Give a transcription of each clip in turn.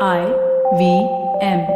IVM.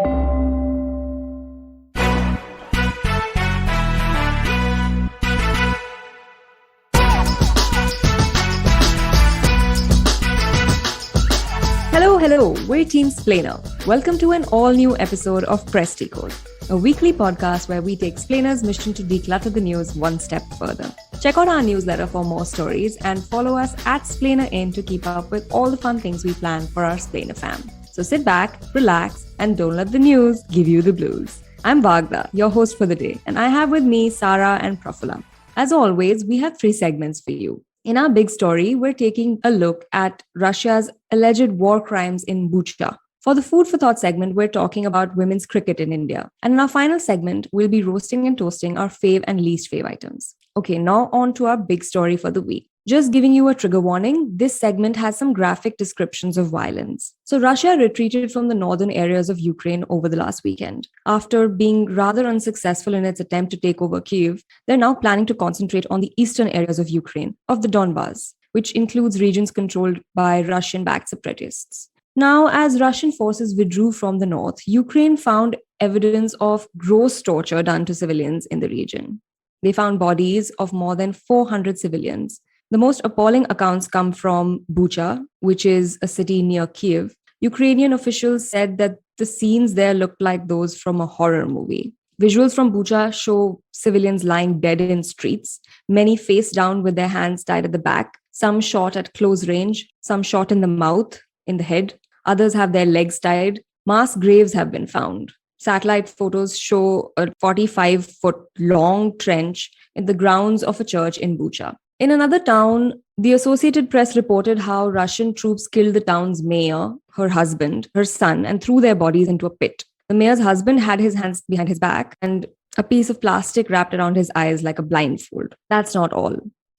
Hello, we're Team Splainer. Welcome to an all-new episode of Press Decode, a weekly podcast where we take Splainer's mission to declutter the news one step further. Check out our newsletter for more stories and follow us at SplainerIn to keep up with all the fun things we plan for our Splainer fam. So sit back, relax, and don't let the news give you the blues. I'm Vagda, your host for the day, and I have with me Sara and Prafula. As always, we have 3 segments for you. In our big story, we're taking a look at Russia's alleged war crimes in Bucha. For the Food for Thought segment, we're talking about women's cricket in India. And in our final segment, we'll be roasting and toasting our fave and least fave items. Okay, now on to our big story for the week. Just giving you a trigger warning, this segment has some graphic descriptions of violence. So Russia retreated from the northern areas of Ukraine over the last weekend. After being rather unsuccessful in its attempt to take over Kyiv, they're now planning to concentrate on the eastern areas of Ukraine, of the Donbas, which includes regions controlled by Russian-backed separatists. Now, as Russian forces withdrew from the north, Ukraine found evidence of gross torture done to civilians in the region. They found bodies of more than 400 civilians. The most appalling accounts come from Bucha, which is a city near Kyiv. Ukrainian officials said that the scenes there looked like those from a horror movie. Visuals from Bucha show civilians lying dead in streets, many face down with their hands tied at the back, some shot at close range, some shot in the mouth, in the head. Others have their legs tied. Mass graves have been found. Satellite photos show a 45-foot-long trench in the grounds of a church in Bucha. In another town, the Associated Press reported how Russian troops killed the town's mayor, her husband, her son, and threw their bodies into a pit. The mayor's husband had his hands behind his back and a piece of plastic wrapped around his eyes like a blindfold. That's not all.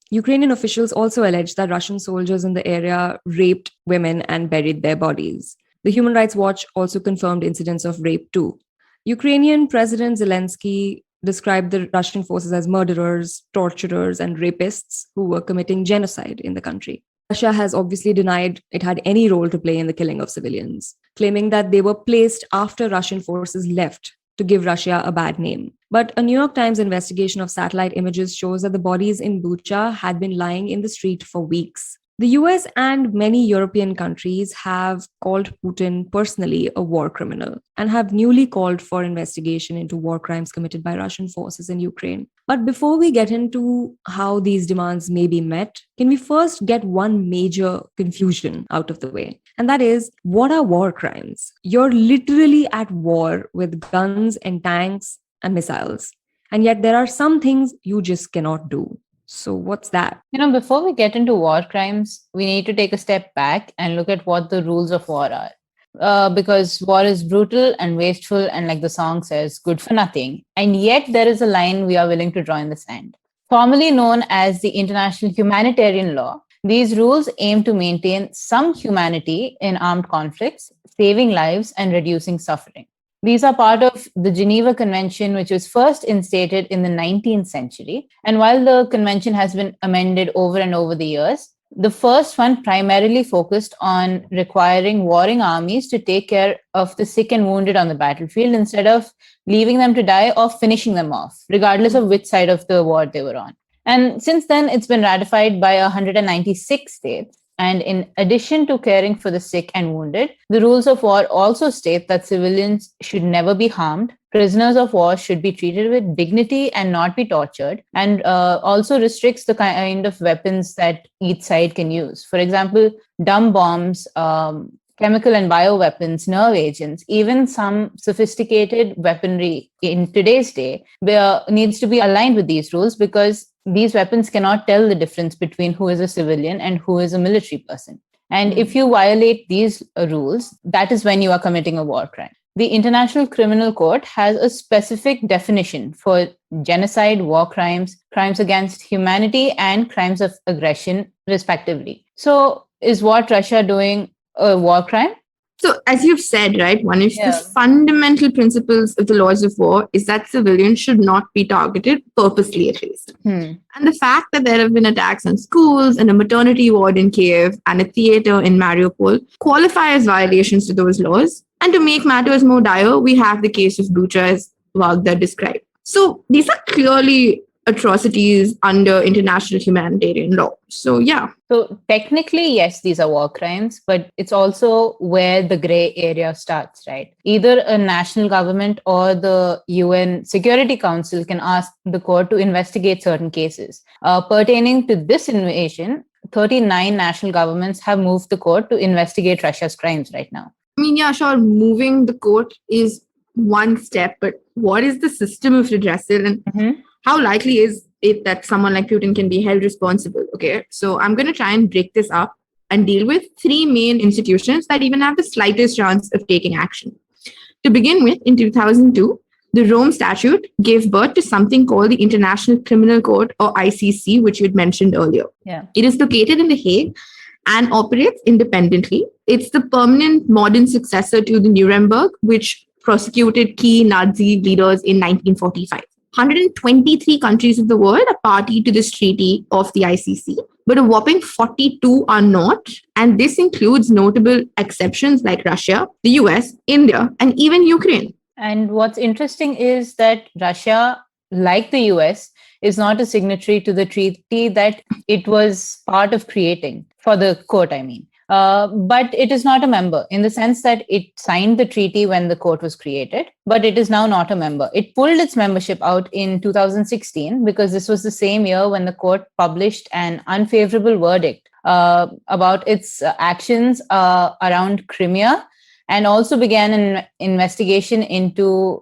Ukrainian officials also alleged that Russian soldiers in the area raped women and buried their bodies. The Human Rights Watch also confirmed incidents of rape too. Ukrainian President Zelensky described the Russian forces as murderers, torturers, and rapists who were committing genocide in the country. Russia has obviously denied it had any role to play in the killing of civilians, claiming that they were placed after Russian forces left to give Russia a bad name. But a New York Times investigation of satellite images shows that the bodies in Bucha had been lying in the street for weeks. The US and many European countries have called Putin personally a war criminal and have newly called for investigation into war crimes committed by Russian forces in Ukraine. But before we get into how these demands may be met, can we first get one major confusion out of the way? And that is, what are war crimes? You're literally at war with guns and tanks and missiles. And yet there are some things you just cannot do. So what's that? Before we get into war crimes, we need to take a step back and look at what the rules of war are. Because war is brutal and wasteful and, like the song says, good for nothing. And yet there is a line we are willing to draw in the sand. Formerly known as the International Humanitarian Law, these rules aim to maintain some humanity in armed conflicts, saving lives and reducing suffering. These are part of the Geneva Convention, which was first instated in the 19th century. And while the convention has been amended over and over the years, the first one primarily focused on requiring warring armies to take care of the sick and wounded on the battlefield instead of leaving them to die or finishing them off, regardless of which side of the war they were on. And since then, it's been ratified by 196 states. And in addition to caring for the sick and wounded, the rules of war also state that civilians should never be harmed. Prisoners of war should be treated with dignity and not be tortured, and also restricts the kind of weapons that each side can use. For example, dumb bombs, chemical and bioweapons, nerve agents, even some sophisticated weaponry in today's day needs to be aligned with these rules, because these weapons cannot tell the difference between who is a civilian and who is a military person. And if you violate these rules, that is when you are committing a war crime. The International Criminal Court has a specific definition for genocide, war crimes, crimes against humanity, and crimes of aggression, respectively. So is what Russia doing a war crime? So, as you've said, right, one of the Yeah. fundamental principles of the laws of war is that civilians should not be targeted, purposely at least. Hmm. And the fact that there have been attacks on schools and a maternity ward in Kiev and a theater in Mariupol qualify as violations to those laws. And to make matters more dire, we have the case of Bucha as Vagda described. So these are clearly atrocities under international humanitarian law. So, yeah. So technically, yes, these are war crimes, but it's also where the gray area starts, right? Either a national government or the UN Security Council can ask the court to investigate certain cases. Pertaining to this invasion, 39 national governments have moved the court to investigate Russia's crimes right now. I mean, yeah, sure, moving the court is one step, but what is the system of redressal and how likely is it that someone like Putin can be held responsible? Okay, so I'm going to try and break this up and deal with three main institutions that even have the slightest chance of taking action. To begin with, in 2002, the Rome Statute gave birth to something called the International Criminal Court, or ICC, which you'd mentioned earlier. Yeah. It is located in The Hague and operates independently. It's the permanent modern successor to the Nuremberg, which prosecuted key Nazi leaders in 1945. 123 countries of the world are party to this treaty of the ICC, but a whopping 42 are not. And this includes notable exceptions like Russia, the US, India, and even Ukraine. And what's interesting is that Russia, like the US, is not a signatory to the treaty that it was part of creating, for the court, I mean. But it is not a member in the sense that it signed the treaty when the court was created, but it is now not a member. It pulled its membership out in 2016 because this was the same year when the court published an unfavorable verdict about its actions around Crimea, and also began an investigation into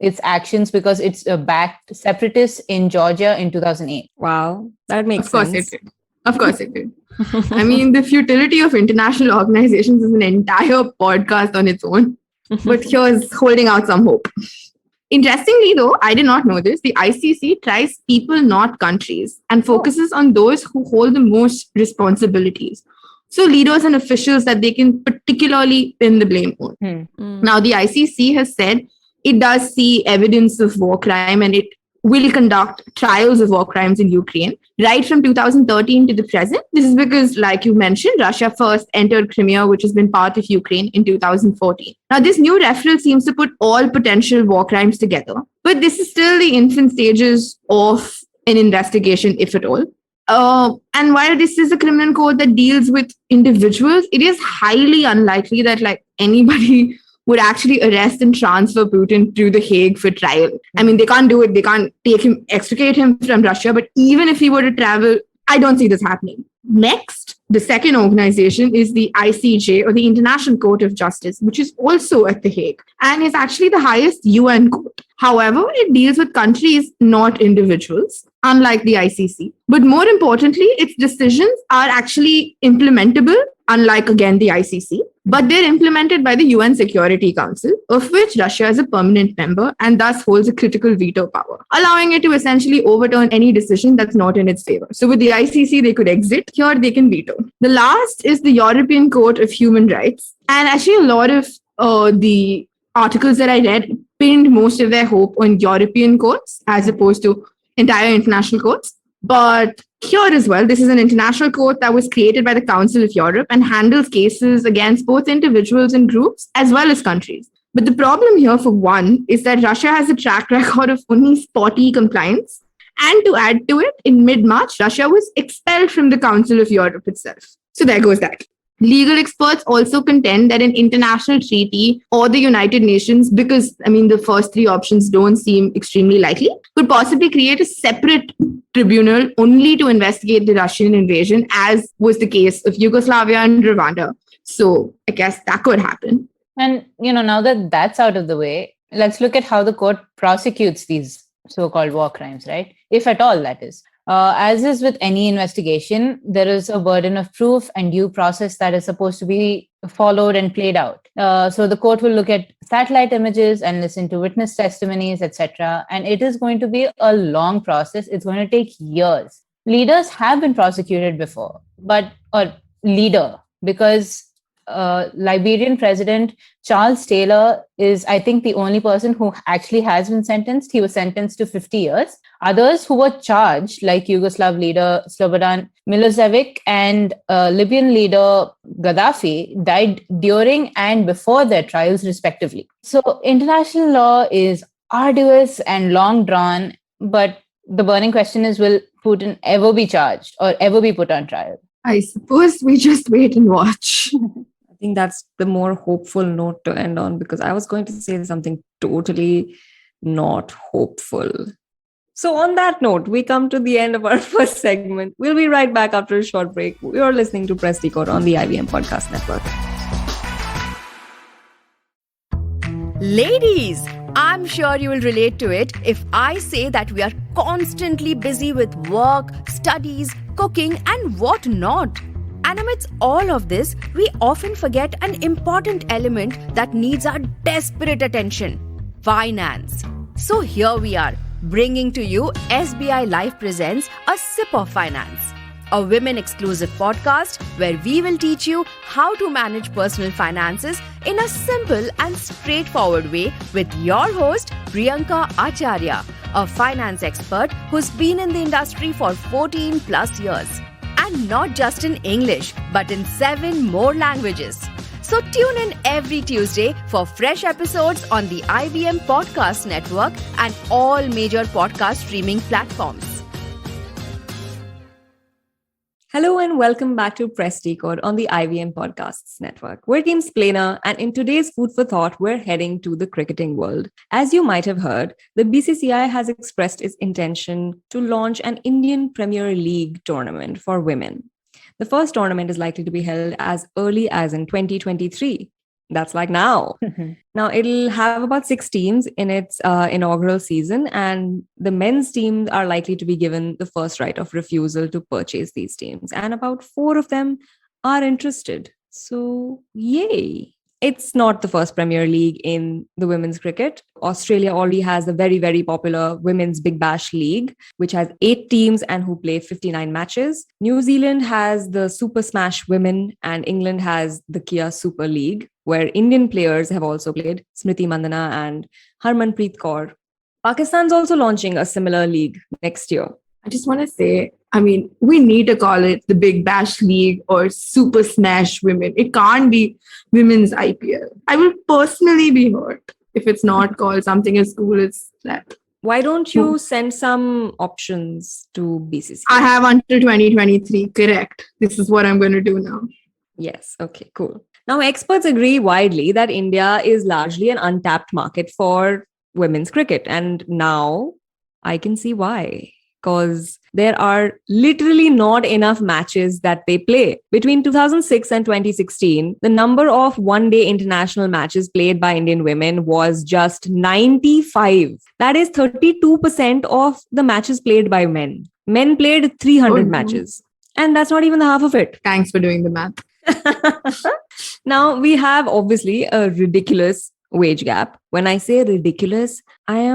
its actions because it's backed separatists in Georgia in 2008. Wow, that makes Of course sense. it did. Of course it did. I mean, the futility of international organizations is an entire podcast on its own. But here's holding out some hope. Interestingly, though, I did not know this, the ICC tries people, not countries, and focuses on those who hold the most responsibilities. So leaders and officials that they can particularly pin the blame on. Now, the ICC has said it does see evidence of war crime and it will conduct trials of war crimes in Ukraine right from 2013 to the present. This is because, like you mentioned, Russia first entered Crimea, which has been part of Ukraine, in 2014. Now, this new referral seems to put all potential war crimes together, but this is still the infant stages of an investigation, if at all. And while this is a criminal code that deals with individuals, it is highly unlikely that anybody would actually arrest and transfer Putin to The Hague for trial. I mean, they can't do it. They can't extricate him from Russia. But even if he were to travel, I don't see this happening. Next, the second organization is the ICJ, or the International Court of Justice, which is also at The Hague and is actually the highest UN court. However, it deals with countries, not individuals, unlike the ICC. But more importantly, its decisions are actually implementable, unlike, again, the ICC. But they're implemented by the UN Security Council, of which Russia is a permanent member and thus holds a critical veto power, allowing it to essentially overturn any decision that's not in its favor. So with the ICC, they could exit. Here, they can veto. The last is the European Court of Human Rights. And actually, a lot of the articles that I read pinned most of their hope on European courts as opposed to entire international courts. But here as well, this is an international court that was created by the Council of Europe and handles cases against both individuals and groups as well as countries. But the problem here, for one, is that Russia has a track record of only spotty compliance. And to add to it, in mid-March, Russia was expelled from the Council of Europe itself. So there goes that. Legal experts also contend that an international treaty or the United Nations, because, the first three options don't seem extremely likely, could possibly create a separate tribunal only to investigate the Russian invasion, as was the case of Yugoslavia and Rwanda. So I guess that could happen. And, now that that's out of the way, let's look at how the court prosecutes these so-called war crimes, right? If at all, that is. As is with any investigation, there is a burden of proof and due process that is supposed to be followed and played out. So the court will look at satellite images and listen to witness testimonies, etc. And it is going to be a long process. It's going to take years. Leaders have been prosecuted before, because Liberian president Charles Taylor is, I think, the only person who actually has been sentenced. He was sentenced to 50 years. Others who were charged, like Yugoslav leader Slobodan Milosevic and Libyan leader Gaddafi, died during and before their trials, respectively. So international law is arduous and long drawn, but the burning question is, will Putin ever be charged or ever be put on trial? I suppose we just wait and watch. I think that's the more hopeful note to end on, because I was going to say something totally not hopeful. So on that note, we come to the end of our first segment. We'll be right back after a short break. You're listening to Press Decode on the IVM Podcast Network. Ladies, I'm sure you will relate to it if I say that we are constantly busy with work, studies, cooking, and what not. And amidst all of this, we often forget an important element that needs our desperate attention: finance. So here we are, bringing to you SBI Life presents A Sip of Finance, a women-exclusive podcast where we will teach you how to manage personal finances in a simple and straightforward way with your host, Priyanka Acharya, a finance expert who's been in the industry for 14 plus years. And not just in English, but in 7 more languages. So tune in every Tuesday for fresh episodes on the IBM Podcast Network and all major podcast streaming platforms. Hello and welcome back to Press Decode on the IVM Podcasts Network. We're Team Splainer, and in today's Food for Thought, we're heading to the cricketing world. As you might have heard, the BCCI has expressed its intention to launch an Indian Premier League tournament for women. The first tournament is likely to be held as early as in 2023. That's like now. Now, it'll have about 6 teams in its inaugural season, and the men's teams are likely to be given the first right of refusal to purchase these teams. And about 4 of them are interested. So, yay. It's not the first Premier League in the women's cricket. Australia already has the very, very popular Women's Big Bash League, which has 8 teams and who play 59 matches. New Zealand has the Super Smash Women, and England has the Kia Super League, where Indian players have also played, Smriti Mandana and Harmanpreet Kaur. Pakistan's also launching a similar league next year. I just want to say, we need to call it the Big Bash League or Super Smash Women. It can't be Women's IPL. I will personally be hurt if it's not called something as cool as that. Why don't you send some options to BCCI? I have until 2023. Correct. This is what I'm going to do now. Yes. Okay, cool. Now, experts agree widely that India is largely an untapped market for women's cricket. And now I can see why. Because there are literally not enough matches that they play. Between 2006 and 2016, the number of one-day international matches played by Indian women was just 95. That is 32% of the matches played by men. Men played 300 matches. And that's not even the half of it. Thanks for doing the math. Now, we have obviously a ridiculous wage gap. When I say ridiculous, I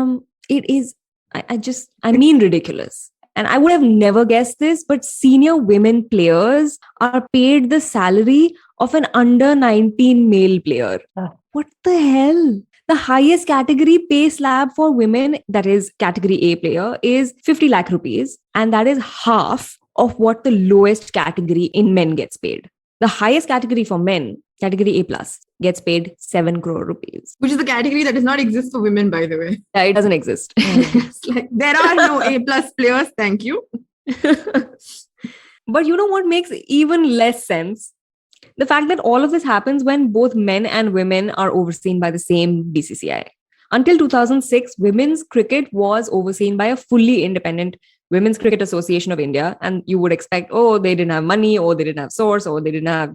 mean ridiculous. And I would have never guessed this, but senior women players are paid the salary of an under 19 male player. What the hell? The highest category pay slab for women, that is category A player, is 50 lakh rupees. And that is half of what the lowest category in men gets paid. The highest category for men, category A+, gets paid 7 crore rupees. Which is the category that does not exist for women, by the way. Yeah, it doesn't exist. It's like, there are no A+ players, thank you. But you know what makes even less sense? The fact that all of this happens when both men and women are overseen by the same BCCI. Until 2006, women's cricket was overseen by a fully independent Women's Cricket Association of India. And you would expect, they didn't have money, or they didn't have source, or they didn't have,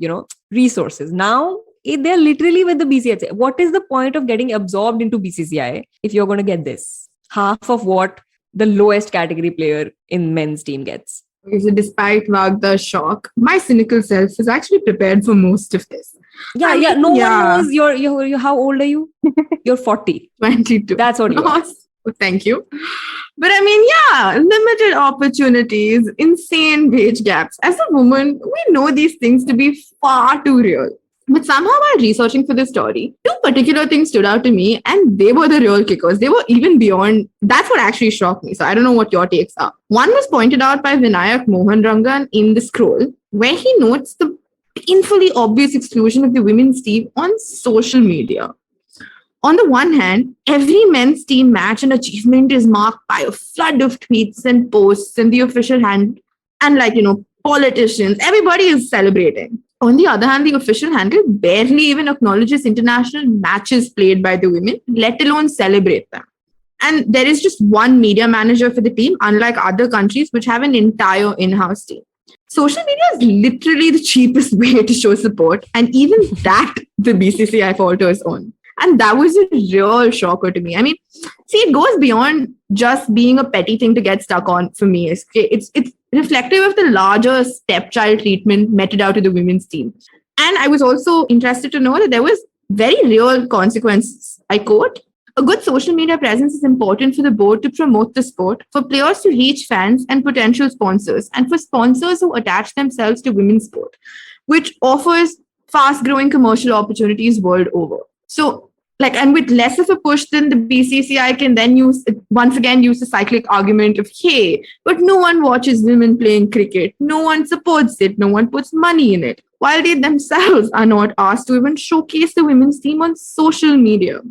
resources. Now, they're literally with the BCCI. What is the point of getting absorbed into BCCI if you're going to get this? Half of what the lowest category player in men's team gets. So despite Vagda's shock, my cynical self is actually prepared for most of this. No one knows you're how old are you? You're 40. 22. That's what you are. Thank you. But limited opportunities, insane wage gaps. As a woman, we know these things to be far too real. But somehow while researching for this story, two particular things stood out to me, and they were the real kickers. They were even beyond, that's what actually shocked me. So I don't know what your takes are. One was pointed out by Vinayak Mohan Rangan in The Scroll, where he notes the painfully obvious exclusion of the women's team on social media. On the one hand, every men's team match and achievement is marked by a flood of tweets and posts and the official hand, and politicians, everybody is celebrating. On the other hand, the official handle barely even acknowledges international matches played by the women, let alone celebrate them. And there is just one media manager for the team, unlike other countries which have an entire in-house team. Social media is literally the cheapest way to show support, and even that the BCCI falters on. And that was a real shocker to me. I mean, see, it goes beyond just being a petty thing to get stuck on for me. It's reflective of the larger stepchild treatment meted out to the women's team. And I was also interested to know that there was very real consequences. I quote, "A good social media presence is important for the board to promote the sport, for players to reach fans and potential sponsors, and for sponsors who attach themselves to women's sport, which offers fast-growing commercial opportunities world over." So, and with less of a push than the BCCI can then use the cyclic argument of, hey, but no one watches women playing cricket, no one supports it, no one puts money in it, while they themselves are not asked to even showcase the women's team on social media.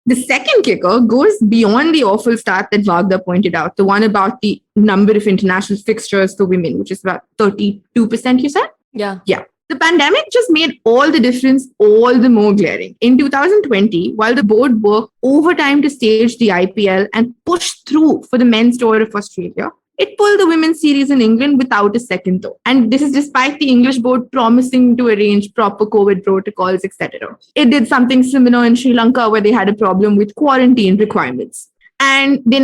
The second kicker goes beyond the awful stat that Vagda pointed out, the one about the number of international fixtures for women, which is about 32%, you said? Yeah. Yeah. The pandemic just made all the difference all the more glaring. In 2020, while the board worked overtime to stage the IPL and push through for the men's tour of Australia, it pulled the women's series in England without a second thought. And this is despite the English board promising to arrange proper COVID protocols, etc. It did something similar in Sri Lanka, where they had a problem with quarantine requirements. And they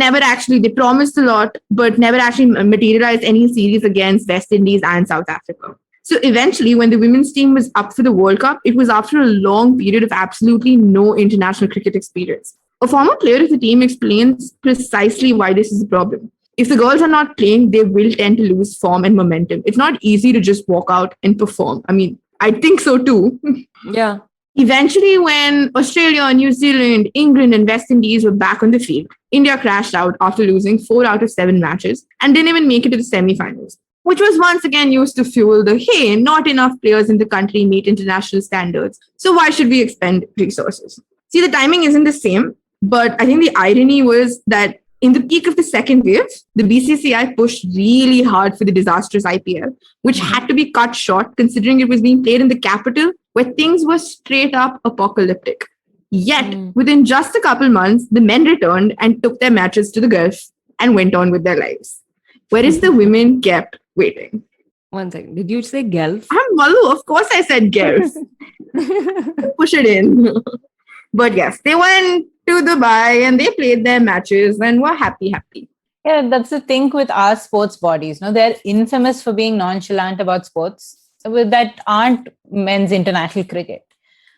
promised a lot, but never actually materialized any series against West Indies and South Africa. So eventually, when the women's team was up for the World Cup, it was after a long period of absolutely no international cricket experience. A former player of the team explains precisely why this is a problem. If the girls are not playing, they will tend to lose form and momentum. It's not easy to just walk out and perform. I mean, I think so too. Yeah. Eventually, when Australia, New Zealand, England, and West Indies were back on the field, India crashed out after losing 4 out of 7 matches and didn't even make it to the semi-finals, which was once again used to fuel the, hey, not enough players in the country meet international standards, so why should we expend resources? See, the timing isn't the same, but I think the irony was that in the peak of the second wave, the BCCI pushed really hard for the disastrous IPL, which had to be cut short considering it was being played in the capital, where things were straight up apocalyptic. Yet, within just a couple months, the men returned and took their matches to the Gulf and went on with their lives. Whereas the women kept waiting. One second. Did you say Gulf? I'm Malu. Of course I said Gulf. Push it in. But yes, they went to Dubai and they played their matches and were happy. Yeah, that's the thing with our sports bodies. No, they're infamous for being nonchalant about sports that aren't men's international cricket.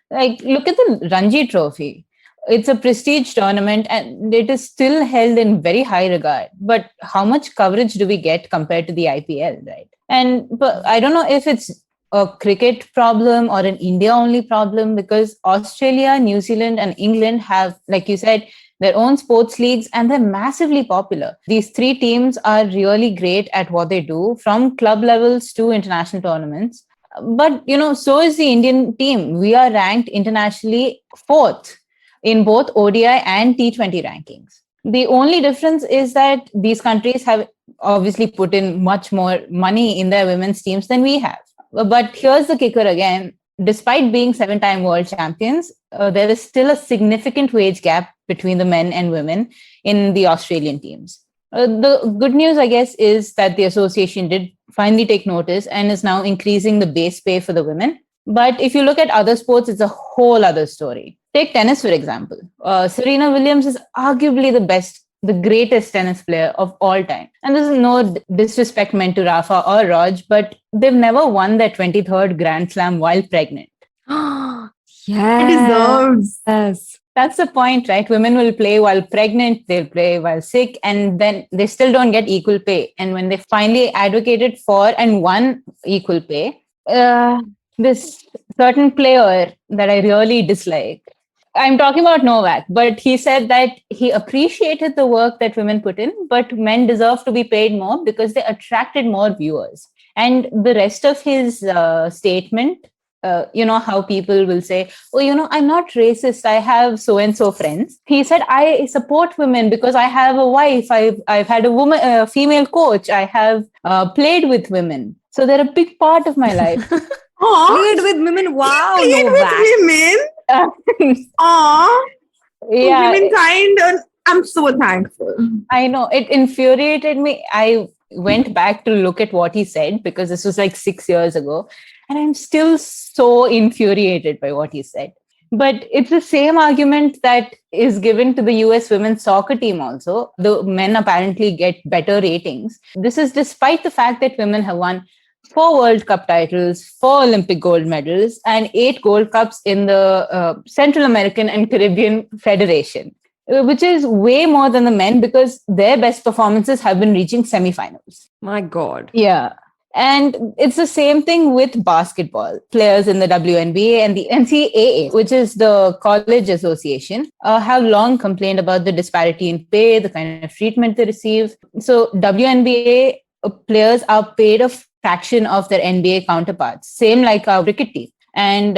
Like, look at the Ranji Trophy. It's a prestige tournament and it is still held in very high regard. But how much coverage do we get compared to the IPL, right? But I don't know if it's a cricket problem or an India-only problem, because Australia, New Zealand, and England have, like you said, their own sports leagues, and they're massively popular. These 3 teams are really great at what they do, from club levels to international tournaments. But, so is the Indian team. We are ranked internationally 4th in both ODI and T20 rankings. The only difference is that these countries have obviously put in much more money in their women's teams than we have. But here's the kicker again. Despite being 7-time world champions, there is still a significant wage gap between the men and women in the Australian teams. The good news, I guess, is that the association did finally take notice and is now increasing the base pay for the women. But if you look at other sports, it's a whole other story. Take tennis, for example. Serena Williams is arguably the greatest tennis player of all time. And this is no disrespect meant to Rafa or Raj, but they've never won their 23rd Grand Slam while pregnant. Yes. It deserves. Yes. That's the point, right? Women will play while pregnant, they'll play while sick, and then they still don't get equal pay. And when they finally advocated for and won equal pay, this certain player that I really dislike. I'm talking about Novak, but he said that he appreciated the work that women put in, but men deserve to be paid more because they attracted more viewers. And the rest of his statement, how people will say, oh, I'm not racist. I have so-and-so friends. He said, I support women because I have a wife. I've had a female coach. I have played with women. So they're a big part of my life. Played with women. Wow. Played with women. Aww. Yeah. Womenkind. I'm so thankful. I know. It infuriated me. I went back to look at what he said because this was like 6 years ago. And I'm still so infuriated by what he said. But it's the same argument that is given to the US women's soccer team also. The men apparently get better ratings. This is despite the fact that women have won 4 World Cup titles, 4 Olympic gold medals, and 8 Gold Cups in the Central American and Caribbean Federation, which is way more than the men because their best performances have been reaching semifinals. My God. Yeah. And it's the same thing with basketball. Players in the WNBA and the NCAA, which is the college association, have long complained about the disparity in pay, the kind of treatment they receive. So WNBA players are paid a fraction of their NBA counterparts, same like our cricket team. And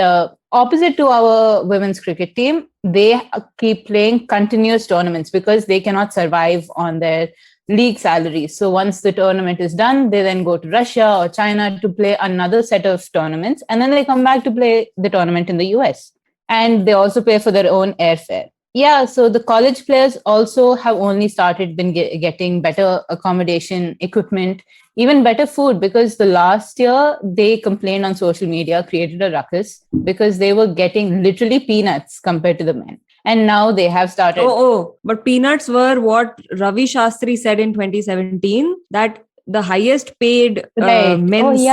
opposite to our women's cricket team, they keep playing continuous tournaments because they cannot survive on their league salaries. So once the tournament is done, they then go to Russia or China to play another set of tournaments. And then they come back to play the tournament in the US. And they also pay for their own airfare. Yeah, so the college players also have only been getting better accommodation, equipment, even better food, because the last year they complained on social media, created a ruckus because they were getting literally peanuts compared to the men. And now they have started. But peanuts were what Ravi Shastri said in 2017, that the highest paid men's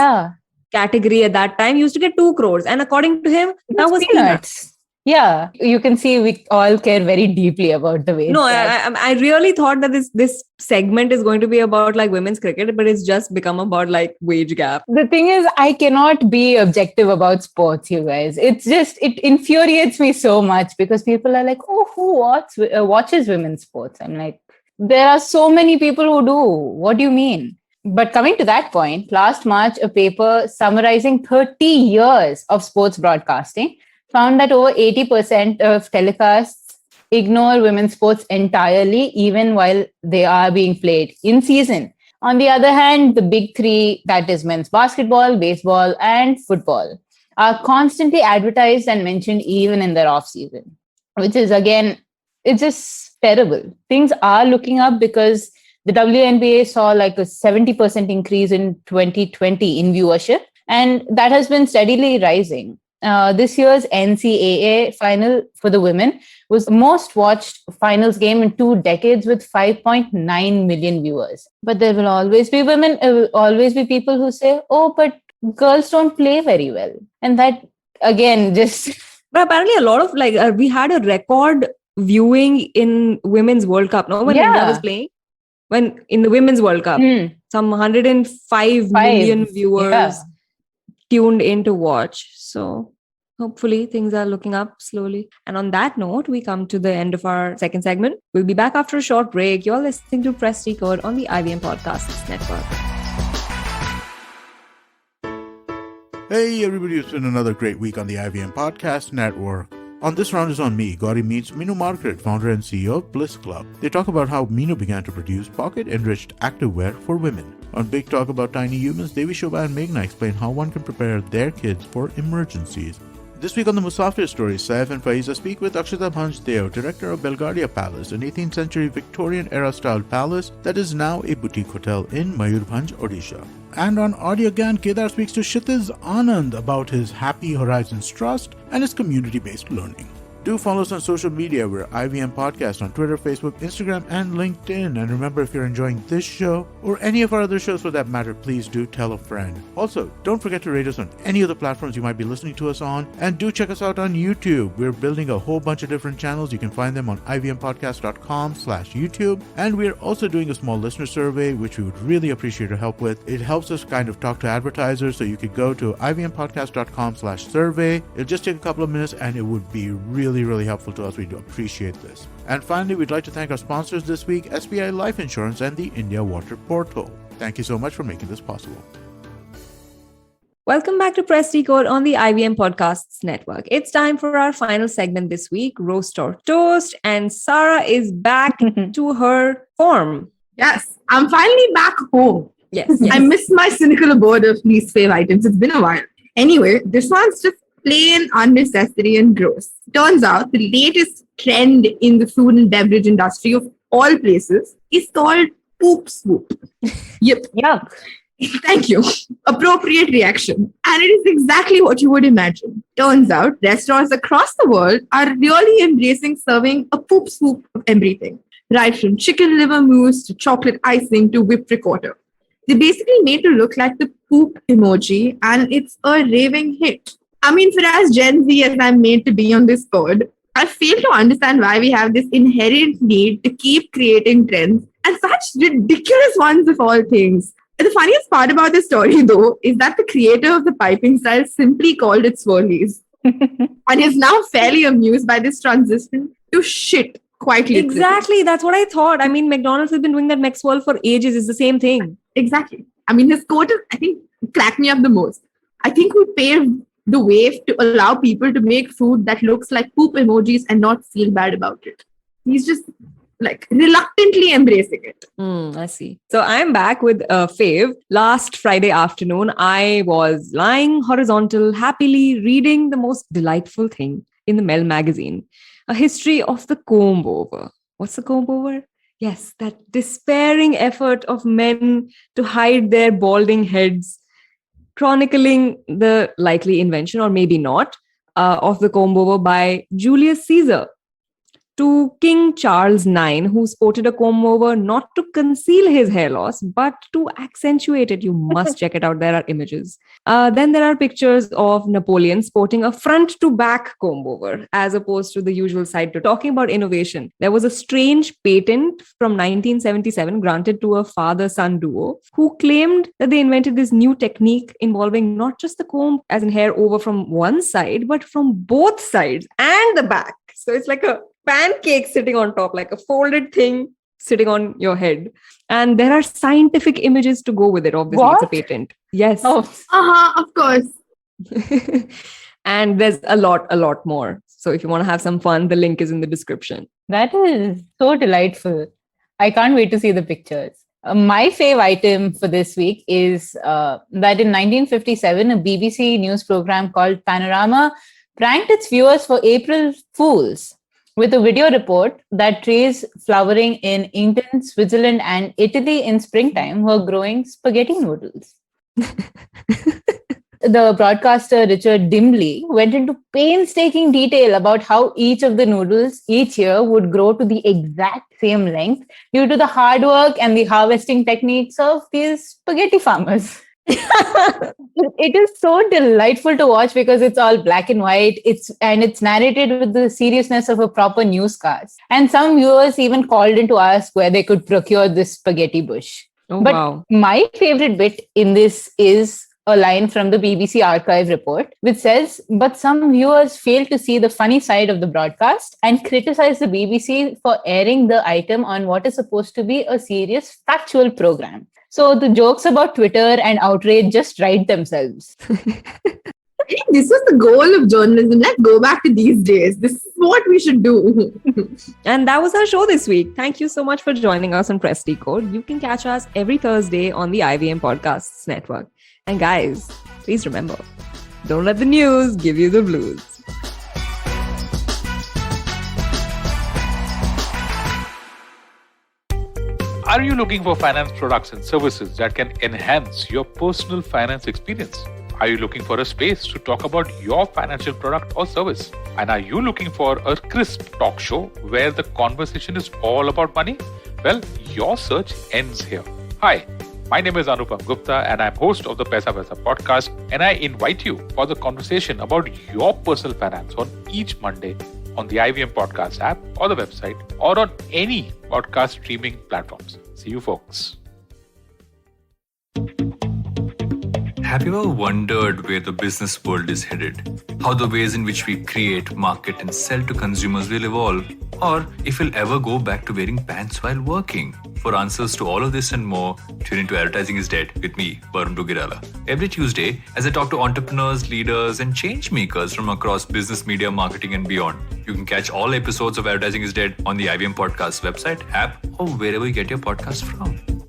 category at that time used to get 2 crores. And according to him, that was peanuts. Yeah, you can see we all care very deeply about the way. No, I really thought that this segment is going to be about like women's cricket, but it's just become about like wage gap. The thing is, I cannot be objective about sports, you guys. It's just, it infuriates me so much because people are like, oh, who watches women's sports? I'm like, there are so many people who do. What do you mean? But coming to that point, last March, a paper summarizing 30 years of sports broadcasting found that over 80% of telecasts ignore women's sports entirely, even while they are being played in season. On the other hand, the big 3, that is men's basketball, baseball, and football, are constantly advertised and mentioned even in their off season, which is, again, it's just terrible. Things are looking up because the WNBA saw like a 70% increase in 2020 in viewership, and that has been steadily rising. This year's NCAA final for the women was the most watched finals game in 2 decades with 5.9 million viewers. But there will always be women, will always be people who say, oh, but girls don't play very well. And that, again, just... But apparently a lot of we had a record viewing in Women's World Cup, no? When India was playing. When in the Women's World Cup, some 105 million viewers tuned in to watch. So hopefully things are looking up slowly. And on that note, we come to the end of our second segment. We'll be back after a short break. You're listening to Press Decode on the IVM Podcasts Network. Hey everybody, it's been another great week on the IVM Podcast Network. On This Round is on Me, Gauri meets Minu Margaret, founder and CEO of Bliss Club. They talk about how Minu began to produce pocket-enriched activewear for women. On Big Talk About Tiny Humans, Devi Shobha and Meghna explain how one can prepare their kids for emergencies. This week on the Musafir story, Saif and Faiza speak with Akshata Bhanjdeo, director of Belgaria Palace, an 18th century Victorian-era style palace that is now a boutique hotel in Mayurbhanj, Odisha. And on Audio Gyan, Kedar speaks to Kshitiz Anand about his Happy Horizons Trust and his community-based learning. Do follow us on social media. We're IVM Podcast on Twitter, Facebook, Instagram, and LinkedIn. And remember, if you're enjoying this show or any of our other shows for that matter, please do tell a friend. Also, don't forget to rate us on any of the platforms you might be listening to us on. And do check us out on YouTube. We're building a whole bunch of different channels. You can find them on ivmpodcast.com/YouTube. And we're also doing a small listener survey, which we would really appreciate your help with. It helps us kind of talk to advertisers. So you could go to ivmpodcast.com/survey. It'll just take a couple of minutes and it would be really helpful to us. We do appreciate this. And finally, we'd like to thank our sponsors this week, SBI Life Insurance and the India Water Portal. Thank you so much for making this possible. Welcome back to Press Decode on the IVM Podcasts Network. It's time for our final segment this week, Roast or Toast, and Sara is back to her form. Yes, I'm finally back home. Yes. I miss my cynical abode of least fave items. It's been a while. Anyway, this one's just plain unnecessary and gross. Turns out the latest trend in the food and beverage industry of all places is called poop swoop. Yep. Yuck. Thank you. Appropriate reaction. And it is exactly what you would imagine. Turns out restaurants across the world are really embracing serving a poop swoop of everything. Right from chicken liver mousse to chocolate icing to whipped ricotta. They basically made it look like the poop emoji, and it's a raving hit. I mean, for as Gen Z as I'm made to be on this pod, I fail to understand why we have this inherent need to keep creating trends and such ridiculous ones of all things. And the funniest part about this story, though, is that the creator of the piping style simply called it swirlies and is now fairly amused by this transition to shit, quite literally. Exactly. That's what I thought. I mean, McDonald's has been doing that McSwirl for ages. It's the same thing. Exactly. I mean, his quote, I think, cracked me up the most. I think we paved the way to allow people to make food that looks like poop emojis and not feel bad about it. He's just like reluctantly embracing it. I see. So I'm back with Fave. Last Friday afternoon, I was lying horizontal, happily reading the most delightful thing in the Mel magazine, a history of the comb over. What's the comb over? Yes, that despairing effort of men to hide their balding heads, chronicling the likely invention, or maybe not, of the comb over by Julius Caesar to King Charles IX, who sported a comb over not to conceal his hair loss, but to accentuate it. You must check it out. There are images. Then there are pictures of Napoleon sporting a front to back comb over, as opposed to the usual side to. Talking about innovation, there was a strange patent from 1977 granted to a father-son duo who claimed that they invented this new technique involving not just the comb, as in hair over from one side, but from both sides and the back. So it's like a pancake sitting on top, like a folded thing sitting on your head. And there are scientific images to go with it. Obviously, What? It's a patent. Yes. Oh, Of course. And there's a lot more. So if you want to have some fun, the link is in the description. that is so delightful. I can't wait to see the pictures. My fave item for this week is that in 1957, a BBC news program called Panorama pranked its viewers for April Fools with a video report that trees flowering in England, Switzerland, and Italy in springtime were growing spaghetti noodles. The broadcaster Richard Dimbley went into painstaking detail about how each of the noodles each year would grow to the exact same length due to the hard work and the harvesting techniques of these spaghetti farmers. It is so delightful to watch because it's all black and white. It's narrated with the seriousness of a proper newscast. And some viewers even called in to ask where they could procure this spaghetti bush. Oh, But wow. my favorite bit in this is a line from the BBC archive report, which says, but some viewers fail to see the funny side of the broadcast and criticize the BBC for airing the item on what is supposed to be a serious factual program. So the jokes about Twitter and outrage just write themselves. I think this was the goal of journalism. Let's go back to these days. This is what we should do. And that was our show this week. Thank you so much for joining us on Press Decode. You can catch us every Thursday on the IVM Podcasts Network. And guys, please remember, don't let the news give you the blues. Are you looking for finance products and services that can enhance your personal finance experience? Are you looking for a space to talk about your financial product or service? And are you looking for a crisp talk show where the conversation is all about money? Well, your search ends here. Hi, my name is Anupam Gupta and I'm host of the Paisa Vaisa podcast, and I invite you for the conversation about your personal finance on each Monday on the IVM podcast app or the website or on any podcast streaming platforms. See you folks. Have you ever wondered where the business world is headed? How the ways in which we create, market and sell to consumers will evolve? Or if we'll ever go back to wearing pants while working? For answers to all of this and more, tune into Advertising is Dead with me, Varun Dugirala. Every Tuesday, as I talk to entrepreneurs, leaders and change makers from across business, media, marketing and beyond. You can catch all episodes of Advertising is Dead on the IVM Podcast website, app or wherever you get your podcast from.